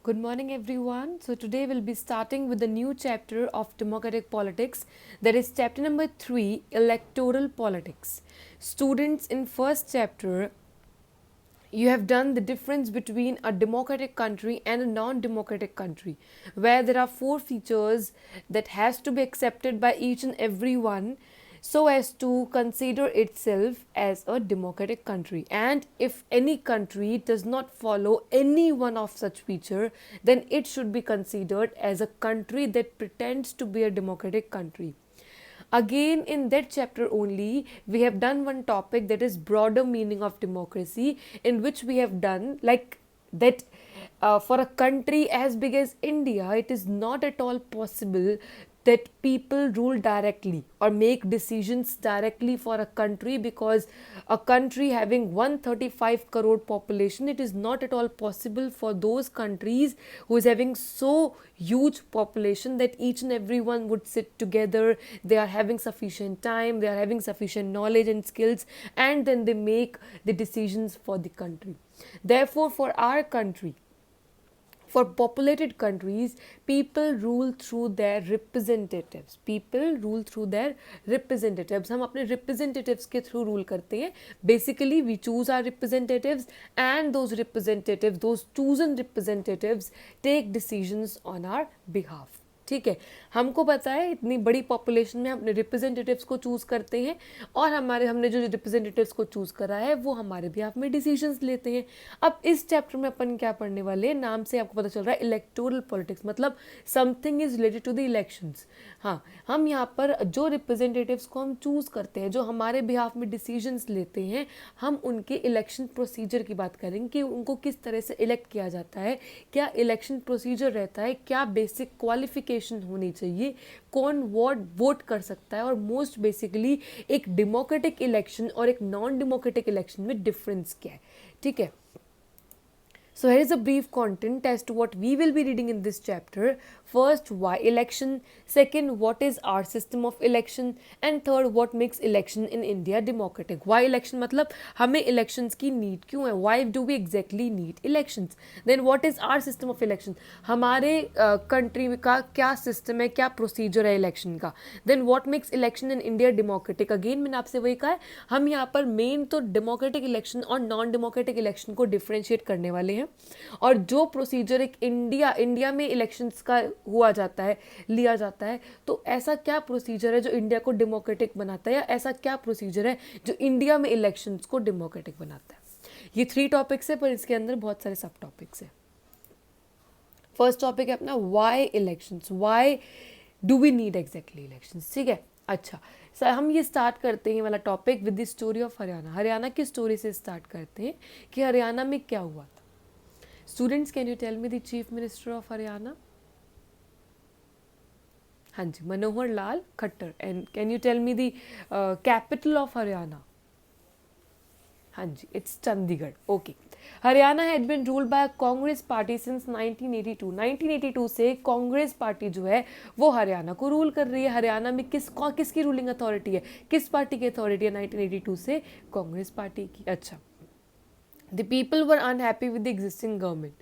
Good morning, everyone. So, today we'll be starting with a new chapter of democratic politics, that is, chapter number 3, electoral politics. Students, in first chapter, you have done the difference between a democratic country and a non-democratic country, where there are four features that has to be accepted by each and every one so as to consider itself as a democratic country. And if any country does not follow any one of such feature, then it should be considered as a country that pretends to be a democratic country. Again, in that chapter only, we have done one topic, that is broader meaning of democracy, in which we have done like that for a country as big as India, it is not at all possible that people rule directly or make decisions directly for a country, because a country having 135 crore population, it is not at all possible for those countries who is having so huge population that each and everyone would sit together, they are having sufficient time, they are having sufficient knowledge and skills, and then they make the decisions for the country. Therefore, for our country, for populated countries, people rule through their representatives. People rule through their representatives. हम अपने representatives के through rule करते हैं. Basically, we choose our representatives, and those representatives, those chosen representatives, take decisions on our behalf. ठीक है, हमको पता है इतनी बड़ी पॉपुलेशन में अपने रिप्रेजेंटेटिव्स को चूज़ करते हैं, और हमने जो रिप्रेजेंटेटिव्स को चूज़ करा है वो हमारे बिहाफ में डिसीजंस लेते हैं. अब इस चैप्टर में अपन क्या पढ़ने वाले हैं, नाम से आपको पता चल रहा है इलेक्टोरल पॉलिटिक्स, मतलब something is related to the elections. हाँ, हम यहाँ पर जो रिप्रेजेंटेटिव्स को हम चूज़ करते हैं, जो हमारे बिहाफ में डिसीजंस लेते हैं, हम उनके इलेक्शन प्रोसीजर की बात करेंगे कि उनको किस तरह से इलेक्ट किया जाता है, क्या इलेक्शन प्रोसीजर रहता है, क्या बेसिक क्वालिफिकेशन होनी चाहिए, कौन वोट कर सकता है, और मोस्ट बेसिकली एक डेमोक्रेटिक इलेक्शन और एक नॉन डेमोक्रेटिक इलेक्शन में डिफरेंस क्या है. ठीक है. So here is a brief content as to what we will be reading in this chapter. First, why election. Second, what is our system of election. And third, what makes election in India democratic. Why election मतलब हमें elections की need क्यों है. Why do we exactly need elections. Then what is our system of election. हमारे country का क्या system है, क्या procedure है election का. Then what makes election in India democratic. Again मैंने आपसे वही कहा है, हम यहाँ पर main तो democratic election और non democratic election को differentiate करने वाले हैं. और जो प्रोसीजर एक इंडिया में इलेक्शंस का हुआ जाता है, लिया जाता है, तो ऐसा क्या प्रोसीजर है जो इंडिया को डेमोक्रेटिक बनाता है, या ऐसा क्या प्रोसीजर है जो इंडिया में इलेक्शंस को डेमोक्रेटिक बनाता है. ये 3 टॉपिक्स है, पर इसके अंदर बहुत सारे सब टॉपिक्स है. फर्स्ट टॉपिक है अपना why elections. Why do we need exactly elections. ठीक है. अच्छा सर, हम ये स्टार्ट करते हैं वाला topic with the story of Haryana. Haryana की स्टोरी से स्टार्ट करते हैं कि हरियाणा में क्या हुआ था. Students, can you tell me the Chief Minister of Haryana? हाँ जी, Manohar Lal Khattar. And can you tell me the capital of Haryana? हाँ जी, it's Chandigarh. Okay. Haryana had been ruled by a Congress party since 1982. 1982 से कांग्रेस पार्टी जो है वो हरियाणा को rule कर रही है. हरियाणा में किसकी रूलिंग अथॉरिटी है, किस पार्टी की अथॉरिटी है 1982 से, कांग्रेस पार्टी की. अच्छा. The people were unhappy with the existing government.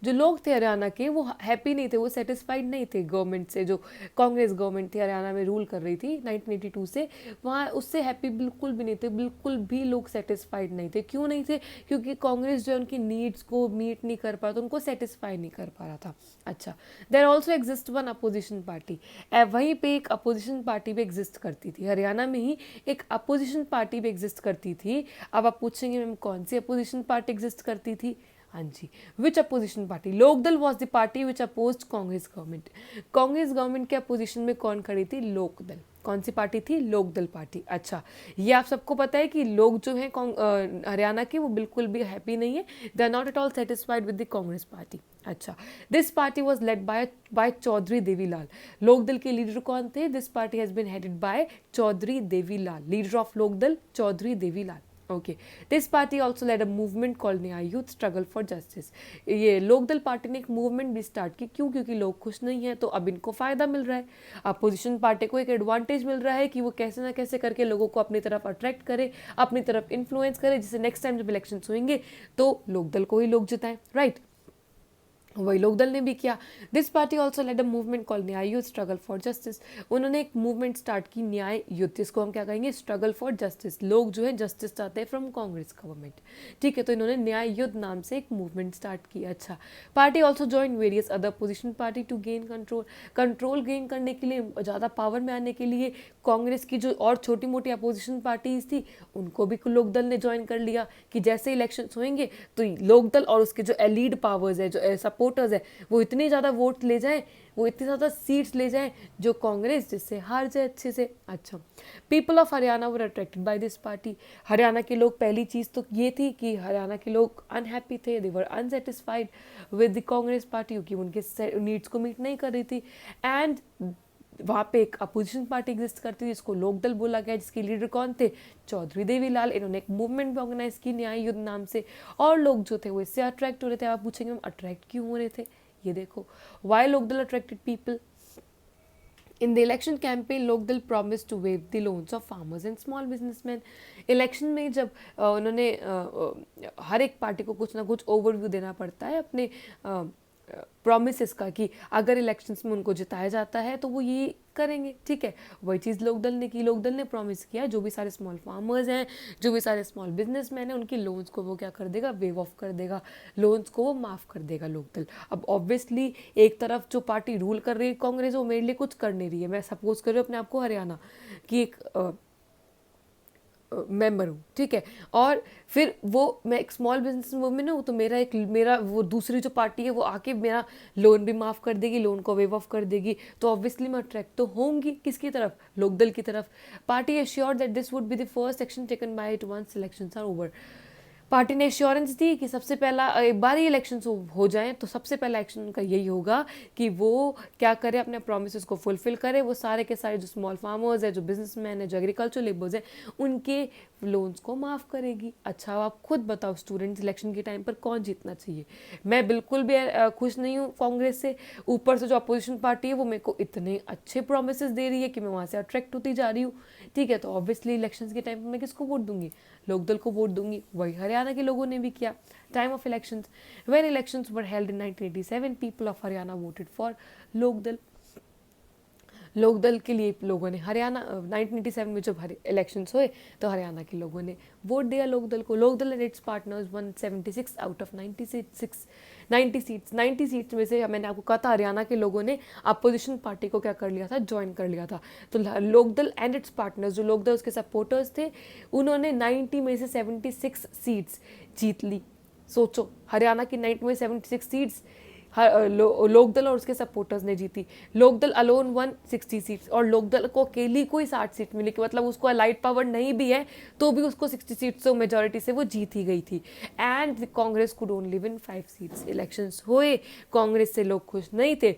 जो लोग थे हरियाणा के वो हैप्पी नहीं थे, वो सेटिस्फाइड नहीं थे गवर्नमेंट से, जो कांग्रेस गवर्नमेंट थी हरियाणा में रूल कर रही थी 1982 से, वहाँ उससे हैप्पी बिल्कुल भी नहीं थे, बिल्कुल भी लोग सेटिस्फाइड नहीं थे. क्यों नहीं थे, क्योंकि कांग्रेस जो है उनकी नीड्स को मीट नहीं कर पा रहा था, उनको सेटिस्फाई नहीं कर पा रहा था. अच्छा. There also exist one opposition party. वहीं पे एक अपोजिशन पार्टी भी एग्जिस्ट करती थी, हरियाणा में ही एक अपोजिशन पार्टी भी एग्जिस्ट करती थी. अब आप पूछेंगे मैम कौन सी अपोजिशन पार्टी एग्जिस्ट करती थी. हाँ जी, which opposition party. Lokdal was the party which oppose Congress government. Congress government के अपोजिशन में कौन खड़ी थी, लोकदल. कौन सी पार्टी थी, लोकदल पार्टी. अच्छा, ये आप सबको पता है कि लोग जो हैं हरियाणा के वो बिल्कुल भी हैप्पी नहीं है, they are not at all satisfied with the Congress party. अच्छा. This party was led by Chaudhary Devilal. Lokdal के लीडर कौन थे, this party has been headed by Chaudhary Devilal. Leader of Lokdal Chaudhary Devilal. Okay. This party also led a movement called Nyay youth struggle for justice. ये Lokdal party ने एक movement भी start की. क्यों, क्योंकि लोग खुश नहीं हैं, तो अब इनको फ़ायदा मिल रहा है. अपोजिशन पार्टी को एक एडवांटेज मिल रहा है कि वो कैसे ना कैसे करके लोगों को अपनी तरफ अट्रैक्ट करे, अपनी तरफ इन्फ्लुएंस करे, जिससे नेक्स्ट टाइम जब इलेक्शन होंगे तो लोकदल को ही लोग जिताएं. राइट. वही लोकदल ने भी किया। This party also led a movement call Nyaya Yudh, struggle for justice. उन्होंने एक मूवमेंट स्टार्ट की न्याय युद्ध, जिसको हम क्या कहेंगे, स्ट्रगल फॉर जस्टिस। लोग जो है जस्टिस चाहते हैं फ्रॉम कांग्रेस गवर्नमेंट, ठीक है। तो इन्होंने न्याय युद्ध नाम से एक मूवमेंट स्टार्ट किया। अच्छा, party also join various other position party to gain control. Control gain करने के लिए, ज़्यादा पावर में आने के लिए कांग्रेस की जो और छोटी मोटी अपोजिशन पार्टीज थी उनको भी लोकदल ने ज्वाइन कर लिया कि जैसे इलेक्शन होंगे तो लोकदल और उसके जो एलीड पावर्स है, जो सपोर्टर्स है, वो इतने ज़्यादा वोट ले जाएं, वो इतनी ज़्यादा सीट्स ले जाएं जो कांग्रेस जिससे हार जाए अच्छे से। अच्छा, people of Haryana were attracted by this party. Haryana के लोग, पहली चीज़ तो ये थी कि हरियाणा के लोग अनहैप्पी थे, they were unsatisfied with the Congress party, क्योंकि उनके नीड्स को मीट नहीं कर रही थी। एंड वहाँ पे एक अपोजिशन पार्टी एग्जिस्ट करती थी जिसको लोकदल बोला गया, जिसके लीडर कौन थे, चौधरी देवीलाल। इन्होंने एक मूवमेंट भी ऑर्गेनाइज की न्याय युद्ध नाम से, और लोग जो थे वो इससे अट्रैक्ट हो रहे थे। आप पूछेंगे हम अट्रैक्ट क्यों हो रहे थे, ये देखो, why Lokdal attracted people. In the election campaign, Lokdal promised to waive the loans of farmers and small businessmen. Election में जब उन्होंने हर एक पार्टी को कुछ ना कुछ ओवरव्यू देना पड़ता है अपने प्रोमिसेस का, कि अगर इलेक्शंस में उनको जिताया जाता है तो वो ये करेंगे, ठीक है। वही चीज़ लोकदल ने की। लोकदल ने प्रॉमिस किया जो भी सारे स्मॉल फार्मर्स हैं, जो भी सारे स्मॉल बिजनेसमैन हैं, उनके लोन्स को वो क्या कर देगा, वेव ऑफ कर देगा, लोन्स को वो माफ़ कर देगा लोकदल। अब ऑब्वियसली एक तरफ जो पार्टी रूल कर रही है कांग्रेस, वो मेरे लिए कुछ कर नहीं रही है। मैं सपोज कर रही हूँ अपने आप को हरियाणा की एक मेंबर हूँ, ठीक है, और फिर वो मैं एक स्मॉल बिजनेस वूमेन हूँ, तो मेरा वो दूसरी जो पार्टी है वो आके मेरा लोन भी माफ़ कर देगी, लोन को वेव ऑफ कर देगी, तो ऑब्वियसली मैं अट्रैक्ट तो होंगी किसकी तरफ, लोकदल की तरफ। Party assured that this would be the first action taken by it once elections are over. Party ने एश्योरेंस दी कि सबसे पहला, एक बार ही इलेक्शन हो जाएं तो सबसे पहला एक्शन उनका यही होगा कि वो क्या करे, अपने प्रोमिस को फुलफिल करे। वो सारे के सारे जो स्मॉल फार्मर्स है, जो बिजनेसमैन है, जो एग्रीकल्चर लेबर्स हैं, उनके लोन्स को माफ़ करेगी। अच्छा, आप खुद बताओ स्टूडेंट्स, इलेक्शन के टाइम पर कौन जीतना चाहिए। मैं बिल्कुल भी खुश नहीं हूँ कांग्रेस से। ऊपर से जो अपोजिशन पार्टी है वो मेरे को इतने अच्छे प्रोमिस दे रही है कि मैं वहाँ से अट्रैक्ट होती जा रही हूँ, ठीक है। तो ऑब्वियसली इलेक्शन के टाइम पर मैं किसको वोट दूंगी, लोकदल को वोट दूंगी। वही हरियाणा के लोगों ने भी किया। Time of elections, when elections were held in 1987, people of Haryana voted for Lokdal. Lokdal के लिए लोगों ने हरियाणा 1987 में जब इलेक्शंस हुए तो हरियाणा के लोगों ने वोट दिया लोकदल को। Lokdal and its partners 176 out of 90 seats में से, मैंने आपको कहा था हरियाणा के लोगों ने अपोजिशन पार्टी को क्या कर लिया था, ज्वाइन कर लिया था। तो लोकदल एंड इट्स पार्टनर्स, जो लोकदल उसके सपोर्टर्स थे, उन्होंने 90 में से 76 सीट्स जीत ली। सोचो, हरियाणा की 90 में 76 सीट्स लोकदल और उसके सपोर्टर्स ने जीती। लोकदल अलोन वन 60 सीट्स, और लोकदल को अकेली कोई 60 सीट मिली, कि मतलब उसको अलाइड पावर नहीं भी है तो भी उसको 60 सीट्स से मेजोरिटी से वो जीत ही गई थी। And Congress could only win 5 seats. Elections हुए, कांग्रेस से लोग खुश नहीं थे।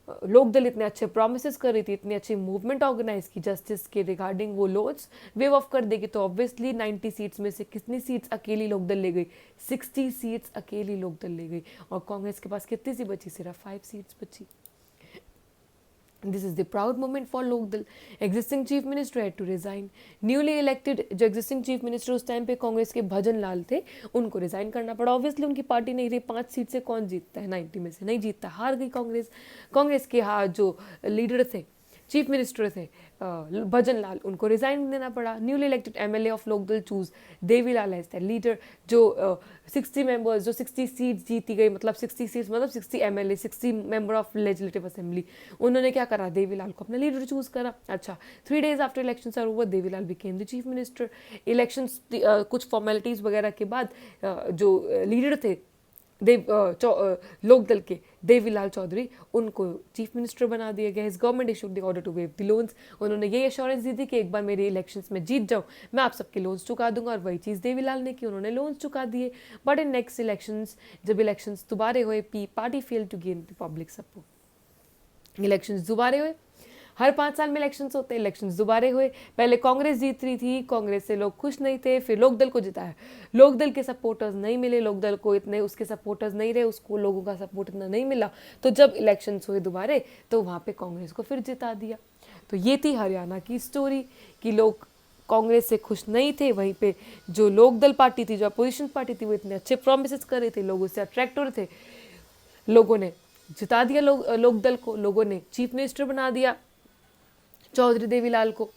लोकदल इतने अच्छे प्रोमिस कर रही थी, इतनी अच्छी मूवमेंट ऑर्गेनाइज की जस्टिस के रिगार्डिंग, वो लोन्स वेव ऑफ कर देगी। तो ऑब्वियसली 90 सीट्स में से कितनी सीट्स अकेली लोकदल ले गई, 60 सीट्स अकेली लोकदल ले गई। और कांग्रेस के पास कितनी सी बची, सिर्फ 5 सीट्स बची। This is the proud moment for Lokdal. Existing chief minister had to resign. Newly elected जो existing chief minister उस टाइम पे कांग्रेस के भजन लाल थे, उनको रिजाइन करना पड़ा। ऑब्वियसली उनकी पार्टी नहीं रही। 5 सीट से कौन जीतता है, 90 में से नहीं जीतता, हार गई कांग्रेस। कांग्रेस के जो लीडर थे, चीफ मिनिस्टर थे भजन लाल, उनको रिजाइन देना पड़ा। Newly elected MLA of Lokdal choose Devilal as the leader. जो 60 मेंबर्स, जो 60 सीट्स जीती गई, मतलब 60 सीट्स मतलब 60 MLA, 60 member of legislative assembly, उन्होंने क्या करा, देवीलाल को अपना लीडर चूज करा। अच्छा, 3 days after election are over, Devilal became the chief minister. Election कुछ फॉर्मेलिटीज वगैरह के बाद जो लीडर थे लोकदल के, देवीलाल चौधरी, उनको चीफ मिनिस्टर बना दिया गया। His government issued the order to waive the loans. उन्होंने ये एश्योरेंस दी थी कि एक बार मेरे इलेक्शंस में जीत जाऊँ, मैं आप सबके लोन्स चुका दूंगा, और वही चीज़ देवीलाल ने की, उन्होंने लोन्स चुका दिए। बट इन नेक्स्ट इलेक्शंस, जब इलेक्शंस दोबारे हुए, party fail to gain the public support. Elections दोबारे हुए, हर 5 साल में इलेक्शंस होते हैं, इलेक्शंस दोबारे हुए। पहले कांग्रेस जीत रही थी, कांग्रेस से लोग खुश नहीं थे, फिर लोकदल को जिताया। लोकदल के सपोर्टर्स नहीं मिले, लोकदल को इतने उसके सपोर्टर्स नहीं रहे, उसको लोगों का सपोर्ट इतना नहीं मिला। तो जब इलेक्शंस हुए दोबारे, तो वहाँ पे कांग्रेस को फिर जिता दिया। तो ये थी हरियाणा की स्टोरी कि लोग कांग्रेस से खुश नहीं थे। वहीं पे जो लोकदल पार्टी थी, जो अपोजिशन पार्टी थी, वो इतने अच्छे प्रोमिस कर रहे थे, लोग उससे अट्रैक्ट हो रहे थे। लोगों ने जिता दिया लोकदल को, लोगों ने चीफ मिनिस्टर बना दिया चौधरी देवीलाल को,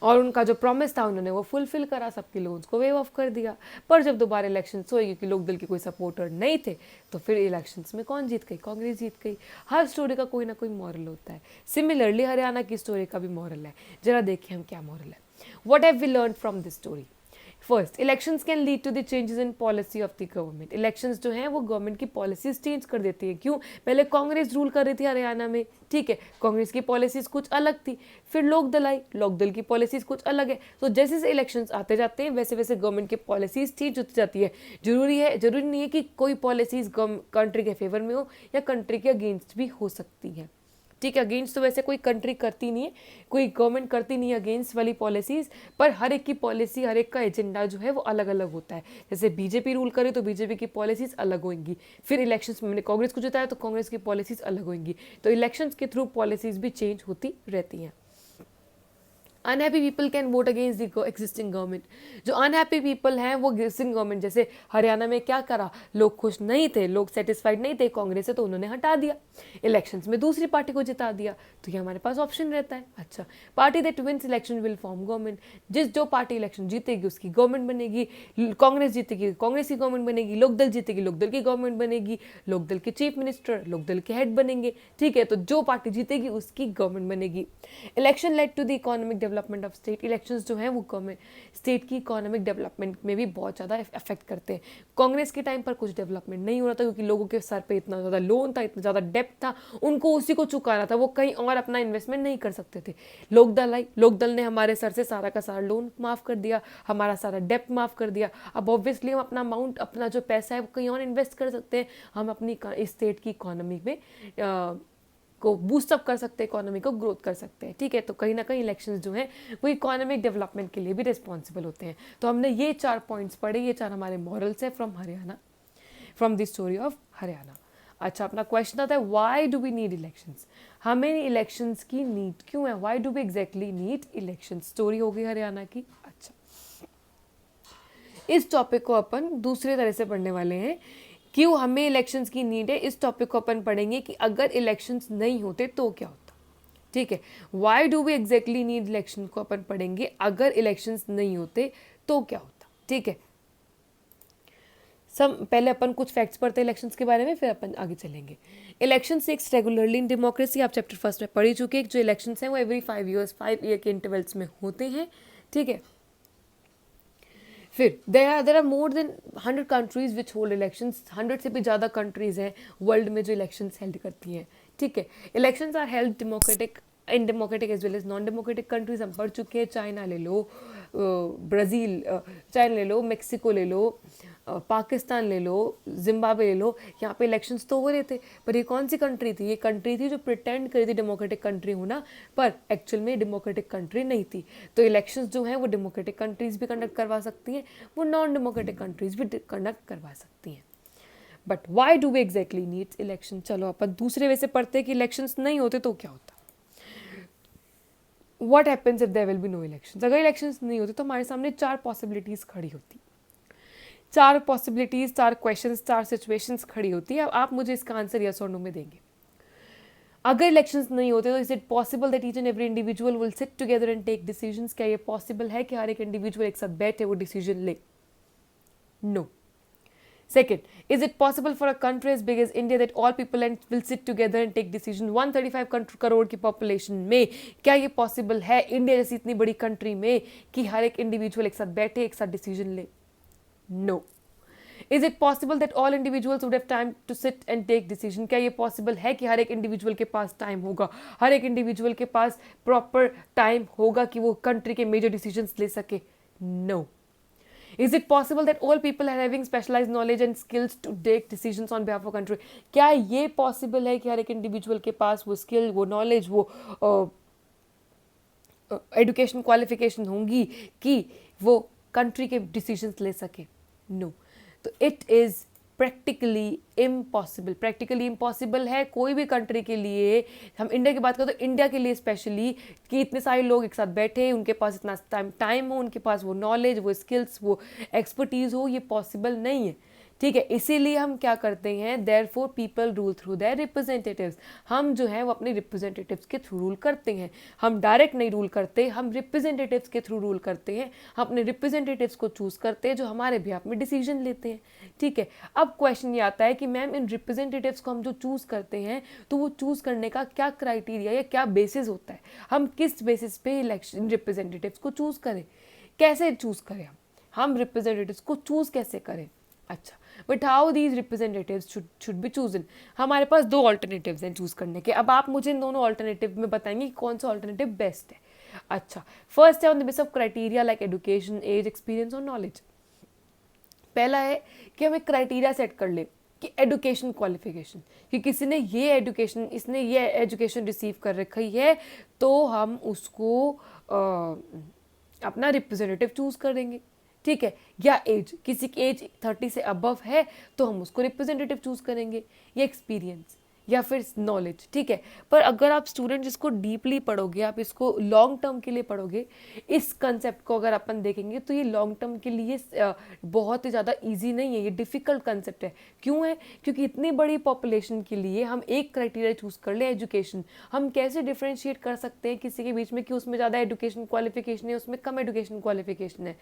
और उनका जो प्रॉमिस था उन्होंने वो फुलफिल करा, सबके लोन्स को वेव ऑफ कर दिया। पर जब दोबारा इलेक्शंस हुए, क्योंकि लोकदल के कोई सपोर्टर नहीं थे, तो फिर इलेक्शंस में कौन जीत गई? कांग्रेस जीत गई। हर स्टोरी का कोई ना कोई मॉरल होता है। सिमिलरली हरियाणा की स्टोरी का भी मॉरल है। जरा देखिए हम क्या मॉरल है। What have we learn from this story? First, elections can lead to the changes in policy of the government. Elections जो हैं वो गवर्नमेंट की पॉलिसीज चेंज कर देती है। क्यों? पहले कांग्रेस रूल कर रही थी हरियाणा में, ठीक है, कांग्रेस की पॉलिसीज कुछ अलग थी, फिर लोकदल आई, लोकदल की पॉलिसीज कुछ अलग है। तो जैसे जैसे इलेक्शंस आते जाते हैं वैसे वैसे गवर्नमेंट की पॉलिसीज चेंज होती जाती है। जरूरी नहीं है कि कोई पॉलिसीज कंट्री के फेवर में हो या कंट्री के अगेंस्ट भी हो सकती है, ठीक है। अगेंस्ट तो वैसे कोई कंट्री करती नहीं है, कोई गवर्नमेंट करती नहीं है अगेंस्ट वाली पॉलिसीज, पर हर एक की पॉलिसी, हर एक का एजेंडा जो है वो अलग अलग होता है। जैसे बीजेपी रूल करे तो बीजेपी की पॉलिसीज अलग होंगी, फिर इलेक्शंस में मैंने कांग्रेस को जिताया तो कांग्रेस की पॉलिसीज अलग होंगी। तो इलेक्शंस के थ्रू पॉलिसीज भी चेंज होती रहती हैं। Unhappy people can vote against the existing government. जो अनहैप्पी पीपल हैं वो एग्जिस्टिंग गवर्नमेंट, जैसे हरियाणा में क्या करा, लोग खुश नहीं थे, लोग सेटिस्फाइड नहीं थे कांग्रेस से, तो उन्होंने हटा दिया, इलेक्शंस में दूसरी पार्टी को जिता दिया। तो ये हमारे पास ऑप्शन रहता है। अच्छा, party that wins election will form government. जो पार्टी इलेक्शन जीतेगी उसकी गवर्नमेंट बनेगी। कांग्रेस जीतेगी कांग्रेस की गवर्नमेंट बनेगी, लोकदल जीतेगी लोकदल की गवर्नमेंट बनेगी, लोकदल के चीफ मिनिस्टर लोकदल के हेड बनेंगे, ठीक है। तो जो पार्टी जीतेगी उसकी गवर्नमेंट बनेगी। Election led to the economic development of state. Elections जो हैं वो गवर्नमेंट स्टेट की इकोनॉमिक डेवलपमेंट में भी बहुत ज़्यादा इफेक्ट करते हैं। कांग्रेस के टाइम पर कुछ डेवलपमेंट नहीं हो रहा था, क्योंकि लोगों के सर पे इतना ज़्यादा लोन था, इतना ज़्यादा डेप्थ था, उनको उसी को चुकाना था, वो कहीं और अपना इन्वेस्टमेंट नहीं कर सकते थे। लोकदल आई, लोकदल ने हमारे सर से सारा का सारा लोन माफ़ कर दिया, हमारा सारा डेप्थ माफ़ कर दिया। अब ऑब्वियसली हम अपना अमाउंट, अपना जो पैसा है वो कहीं और इन्वेस्ट कर सकते हैं, हम अपनी स्टेट की इकोनॉमी में को बूस्टअप कर सकते हैं, इकोनॉमी को ग्रोथ कर सकते हैं, ठीक है। तो कहीं ना कहीं इलेक्शंस जो हैं वो इकोनॉमिक डेवलपमेंट के लिए भी रिस्पॉन्सिबल होते हैं। तो हमने ये 4 पॉइंट्स पढ़े, ये 4 हमारे मॉरल्स है from Haryana, from the story of Haryana. अच्छा, अपना क्वेश्चन आता है, why do we need elections? हमें इलेक्शंस की नीड क्यों है? Why do we exactly need elections? Story होगी हरियाणा की। अच्छा, इस टॉपिक को अपन दूसरे तरह से पढ़ने वाले हैं। क्यों हमें इलेक्शंस की नीड है, इस टॉपिक को अपन पढ़ेंगे कि अगर इलेक्शंस नहीं होते तो क्या होता, ठीक है। Why do we exactly need election को अपन पढ़ेंगे, अगर इलेक्शंस नहीं होते तो क्या होता, ठीक है। पहले अपन कुछ फैक्ट्स पढ़ते हैं इलेक्शंस के बारे में, फिर अपन आगे चलेंगे। Election takes regularly in democracy, आप चैप्टर फर्स्ट में पढ़ ही चुके हैं। जो इलेक्शंस हैं वो एवरी 5 ईयर के इंटरवल्स में होते हैं, ठीक है। फिर there are more than 100 countries which hold elections. 100 से भी ज़्यादा कंट्रीज हैं वर्ल्ड में जो इलेक्शंस हेल्ड करती हैं, ठीक है। Elections are held democratic in democratic as well as non democratic countries हम पढ़ चुके हैं। चाइना ले लो, ब्राज़ील, चाइना ले लो, मेक्सिको ले लो, पाकिस्तान ले लो, जिम्बाब्वे ले लो, यहाँ पे इलेक्शंस तो हो रहे थे। पर ये कौन सी कंट्री थी? ये कंट्री थी जो प्रिटेंड करी थी डेमोक्रेटिक कंट्री होना, पर एक्चुअल में डेमोक्रेटिक कंट्री नहीं थी। तो इलेक्शंस जो हैं वो डेमोक्रेटिक कंट्रीज भी कंडक्ट करवा सकती हैं, वो नॉन डेमोक्रेटिक कंट्रीज भी कंडक्ट करवा सकती हैं। But why do we exactly needs election? चलो अपन दूसरे वे से पढ़ते हैं कि इलेक्शंस नहीं होते तो क्या होता। What happens if there will be no elections? अगर इलेक्शंस नहीं होते तो हमारे सामने 4 पॉसिबिलिटीज़ खड़ी होती, 4 पॉसिबिलिटीज़, 4 क्वेश्चंस, 4 सिचुएशंस खड़ी होती है। अब आप मुझे इसका आंसर यस और नो में देंगे। अगर इलेक्शंस नहीं होते तो is it possible that each and every individual will sit together and take decisions? क्या ये पॉसिबल है कि हर एक इंडिविजुअल एक साथ बैठे वो डिसीजन ले? No. Second, is it possible for a country as big as India that all people will sit together and take decisions? 135 crore की पॉपुलेशन में क्या ये पॉसिबल है इंडिया जैसी इतनी बड़ी कंट्री में कि हर एक इंडिविजुअल एक साथ बैठे, एक साथ डिसीजन ले? No. Is it possible that all individuals would have time to sit and take decision? क्या ये पॉसिबल है कि हर एक इंडिविजुअल के पास टाइम होगा, हर एक इंडिविजुअल के पास प्रॉपर टाइम होगा कि वो कंट्री के मेजर डिसीजंस ले सके? No. Is it possible that all people are having specialized knowledge and skills to take decisions on behalf of country? क्या ये पॉसिबल है कि हर एक इंडिविजुअल के पास वो स्किल, वो नॉलेज, वो एजुकेशन क्वालिफिकेशन होंगी कि वो कंट्री के डिसीजंस ले सके? नो। तो it is practically impossible. Practically impossible है कोई भी कंट्री के लिए। हम इंडिया की बात करें तो इंडिया के लिए स्पेशली कि इतने सारे लोग एक साथ बैठे, उनके पास इतना टाइम हो, उनके पास वो नॉलेज, वो स्किल्स, वो एक्सपर्टीज़ हो, ये पॉसिबल नहीं है, ठीक है, इसीलिए हम क्या करते हैं, therefore people rule through their representatives, हम जो है वो अपने रिप्रेजेंटेटिव्स के थ्रू रूल करते हैं। हम डायरेक्ट नहीं रूल करते, हम रिप्रेजेंटेटिव्स के थ्रू रूल करते हैं, अपने रिप्रेजेंटेटिव्स को चूज करते हैं जो हमारे बिहाफ में डिसीजन लेते हैं। ठीक है, अब क्वेश्चन ये आता है कि मैम इन रिप्रेजेंटेटिव्स को हम जो चूज करते हैं तो वो चूज करने का क्या क्राइटेरिया या क्या बेसिस होता है, हम किस बेसिस पे इलेक्शन रिप्रेजेंटेटिव्स को चूज करें, कैसे चूज करें, हम रिप्रेजेंटेटिव्स को चूज कैसे करें। अच्छा, but how these representatives should be chosen, हमारे पास दो ऑल्टरनेटिव्स हैं चूज करने के। अब आप मुझे इन दोनों ऑल्टरनेटिव में बताएंगे कि कौन सा ऑल्टरनेटिव बेस्ट है। अच्छा, फर्स्ट है on the basis of criteria like education, age, experience और नॉलेज। पहला है कि हम एक क्राइटेरिया सेट कर ले कि एजुकेशन क्वालिफिकेशन, कि किसी ने ये एजुकेशन, इसने ये एजुकेशन रिसीव कर रखी है तो हम उसको अपना रिप्रेजेंटेटिव चूज करेंगे। ठीक है, या एज, किसी की एज 30 से अबव है तो हम उसको रिप्रेजेंटेटिव चूज करेंगे, या एक्सपीरियंस या फिर नॉलेज। ठीक है, पर अगर आप स्टूडेंट इसको डीपली पढ़ोगे, आप इसको लॉन्ग टर्म के लिए पढ़ोगे, इस कंसेप्ट को अगर अपन देखेंगे तो ये लॉन्ग टर्म के लिए बहुत ही ज़्यादा इजी नहीं है, ये डिफ़िकल्ट कंसेप्ट है। क्यों है? क्योंकि इतनी बड़ी पॉपुलेशन के लिए हम एक क्राइटेरिया चूज़ कर ले एजुकेशन, हम कैसे डिफ्रेंशिएट कर सकते हैं किसी के बीच में कि उसमें ज़्यादा एजुकेशन क्वालिफिकेशन है, उसमें कम एजुकेशन क्वालिफिकेशन है,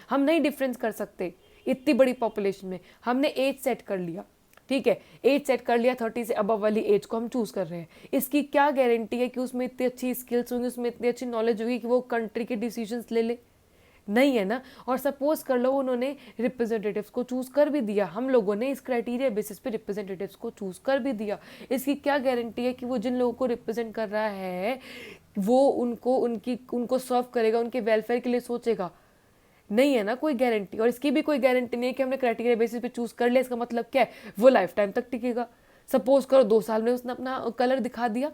हम नहीं डिफरेंस कर सकते इतनी बड़ी पॉपुलेशन में। हमने एज सेट कर लिया, ठीक है, एज सेट कर लिया, 30 से अबव वाली एज को हम चूज कर रहे हैं। इसकी क्या गारंटी है कि उसमें इतनी अच्छी स्किल्स होंगी, उसमें इतनी अच्छी नॉलेज होगी कि वो कंट्री के डिसीजंस ले ले? नहीं है ना। और सपोज कर लो उन्होंने रिप्रेजेंटेटिव्स को चूज कर भी दिया, हम लोगों ने इस क्राइटेरिया बेसिस पे रिप्रेजेंटेटिव्स को चूज कर भी दिया, इसकी क्या गारंटी है कि वो जिन लोगों को रिप्रेजेंट कर रहा है वो उनको सर्व करेगा, उनके वेलफेयर के लिए सोचेगा? नहीं है ना कोई गारंटी। और इसकी भी कोई गारंटी नहीं है कि हमने क्राइटेरिया बेसिस पे चूज कर लिया, इसका मतलब क्या है, वो लाइफ टाइम तक टिकेगा। सपोज करो 2 साल में उसने अपना कलर दिखा दिया,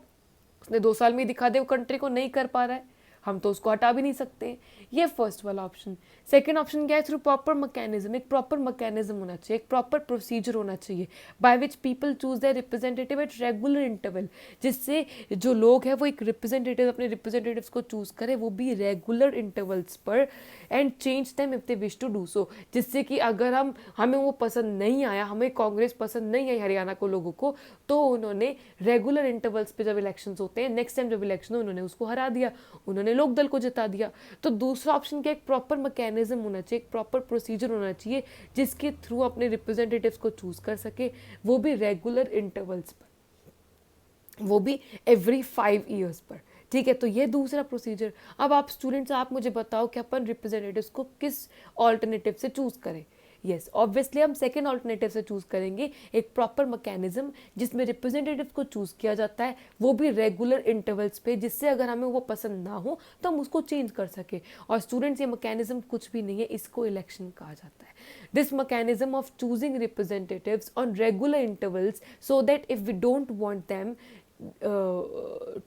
उसने 2 साल में ही दिखा दिया, वो कंट्री को नहीं कर पा रहा है, हम तो उसको हटा भी नहीं सकते। ये फर्स्ट वाला ऑप्शन। सेकंड ऑप्शन क्या है? थ्रू प्रॉपर मैकेनिज्म, एक प्रॉपर मैकेनिज्म होना चाहिए, एक प्रॉपर प्रोसीजर होना चाहिए by which people choose their representative at regular interval, जिससे जो लोग हैं वो एक रिप्रेजेंटेटिव, अपने रिप्रेजेंटेटिव्स को चूज करें, वो भी रेगुलर इंटरवल्स पर, and change them if they wish to do so, जिससे कि अगर हमें वो पसंद नहीं आया, हमें कांग्रेस पसंद नहीं आई हरियाणा को लोगों को, तो उन्होंने रेगुलर इंटरवल्स पे जब इलेक्शंस होते हैं, नेक्स्ट टाइम जब इलेक्शन उन्होंने उसको हरा दिया, उन्होंने लोक दल को जिता दिया। तो दूसरा ऑप्शन क्या, एक प्रॉपर मैकेनिज्म होना चाहिए, एक प्रॉपर प्रोसीजर होना चाहिए जिसके थ्रू अपने रिप्रेजेंटेटिव्स को चूज कर सके, वो भी रेगुलर इंटरवल्स पर, वो भी एवरी 5 ईयर्स पर। ठीक है, तो ये दूसरा प्रोसीजर। अब आप स्टूडेंट्स, आप मुझे बताओ कि अपन रिप्रेजेंटेटिव्स को किस ऑल्टरनेटिव से चूज करें। यस, ऑब्वियसली हम सेकेंड ऑल्टरनेटिव से चूज करेंगे, एक प्रॉपर मैकेनिज्म जिसमें रिप्रेजेंटेटिव को चूज किया जाता है, वो भी रेगुलर इंटरवल्स पे, जिससे अगर हमें वो पसंद ना हो तो हम उसको चेंज कर सके। और स्टूडेंट्स, ये मैकेनिज्म कुछ भी नहीं है, इसको इलेक्शन कहा जाता है। This mechanism of choosing representatives on regular intervals so that if we don't want them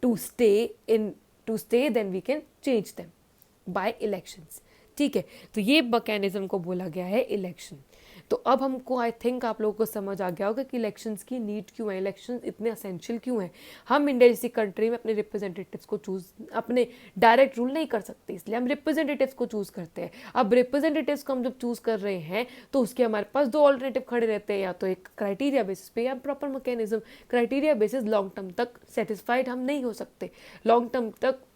to stay then we can change them by elections। ठीक है, तो ये मैकेनिज्म को बोला गया है इलेक्शन। तो अब हमको आई थिंक आप लोगों को समझ आ गया होगा कि इलेक्शंस की नीड क्यों है, इलेक्शंस इतने असेंशियल क्यों है। हम इंडिया जैसी कंट्री में अपने रिप्रेजेंटेटिव्स को चूज, अपने डायरेक्ट रूल नहीं कर सकते, इसलिए हम रिप्रेजेंटेटिव्स को चूज करते हैं। अब रिप्रेजेंटेटिव्स को हम जब चूज कर रहे हैं तो उसके हमारे पास 2 ऑल्टरनेटिव खड़े रहते हैं, या तो एक क्राइटेरिया बेसिस पे या proper mechanism. Criteria basis long term तक सेटिस्फाइड हम नहीं हो सकते, लॉन्ग टर्म तक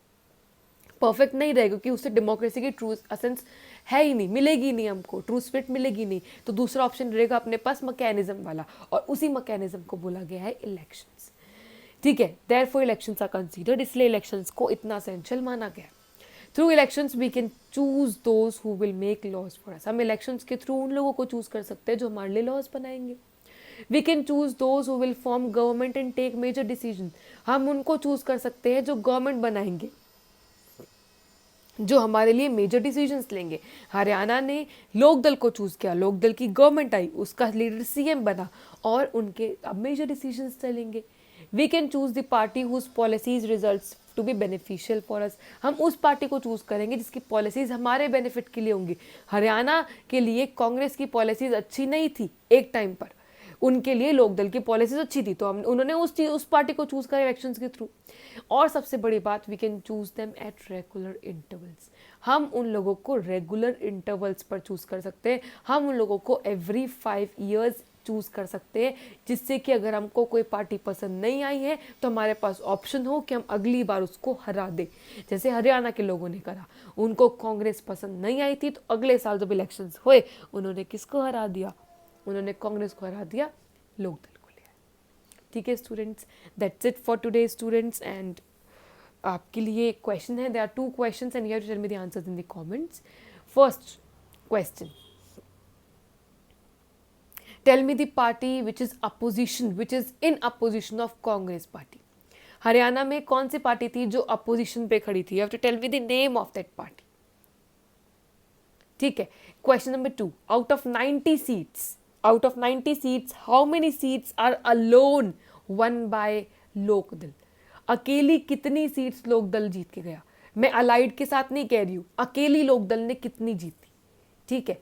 परफेक्ट नहीं रहेगा, क्योंकि उससे डेमोक्रेसी की ट्रू एसेंस है ही नहीं, मिलेगी नहीं, हमको ट्रू स्पिरिट मिलेगी नहीं। तो दूसरा ऑप्शन रहेगा अपने पास मैकेनिज्म वाला, और उसी मैकेनिज्म को बोला गया है इलेक्शंस। ठीक है, देयरफॉर इलेक्शंस आर कंसीडर्ड, इसलिए इलेक्शंस को इतना एसेंशियल माना गया। Through elections we can choose those who will make laws for us, हम इलेक्शंस के थ्रू उन लोगों को चूज कर सकते हैं जो हमारे लिए लॉज बनाएंगे। We can choose those who will form government and take major decision, हम उनको चूज कर सकते हैं जो गवर्नमेंट बनाएंगे, जो हमारे लिए मेजर डिसीजंस लेंगे। हरियाणा ने लोक दल को चूज किया, लोक दल की गवर्नमेंट आई, उसका लीडर सीएम बना, और उनके अब मेजर डिसीजंस चलेंगे। We can choose the party whose policies results to be beneficial for us, हम उस पार्टी को चूज करेंगे जिसकी पॉलिसीज हमारे बेनिफिट के लिए होंगी। हरियाणा के लिए कांग्रेस की पॉलिसीज अच्छी नहीं थी एक टाइम पर, उनके लिए लोकदल की पॉलिसीज अच्छी थी, तो हम उन्होंने उस पार्टी को चूज करा इलेक्शंस के थ्रू। और सबसे बड़ी बात, we can choose them at regular intervals. हम उन लोगों को रेगुलर इंटरवल्स पर चूज कर सकते हैं, हम उन लोगों को एवरी 5 years चूज कर सकते हैं, जिससे कि अगर हमको कोई पार्टी पसंद नहीं आई है तो हमारे पास ऑप्शन हो कि हम अगली बार उसको हरा दें। जैसे हरियाणा के लोगों ने करा, उनको कांग्रेस पसंद नहीं आई थी तो अगले साल जब इलेक्शंस हुए उन्होंने किसको हरा दिया? उन्होंने कांग्रेस को हरा दिया, लोकदल को लिया। ठीक है students, that's it for today students. And आपके लिए क्वेश्चन है, there are 2 questions and you have to tell me the answers in the comments. First question, tell me the party which is in opposition of Congress party. Haryana में कौन सी party थी जो opposition पे खड़ी थी? You have to tell me the name of that party. ठीक है, question number 2, out of 90 seats how many seats are alone won by Lokdal? अकेली कितनी सीट्स लोकदल जीत के गया? मैं अलाइड के साथ नहीं कह रही हूं, अकेली लोकदल ने कितनी जीती? ठीक है,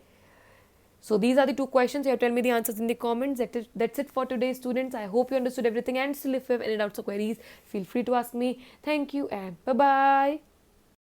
so these are the 2 questions. You have to tell me the answers in the comments. That's it for today students. I hope you understood everything, and still if you have any doubts or queries, feel free to ask me. Thank you and bye bye.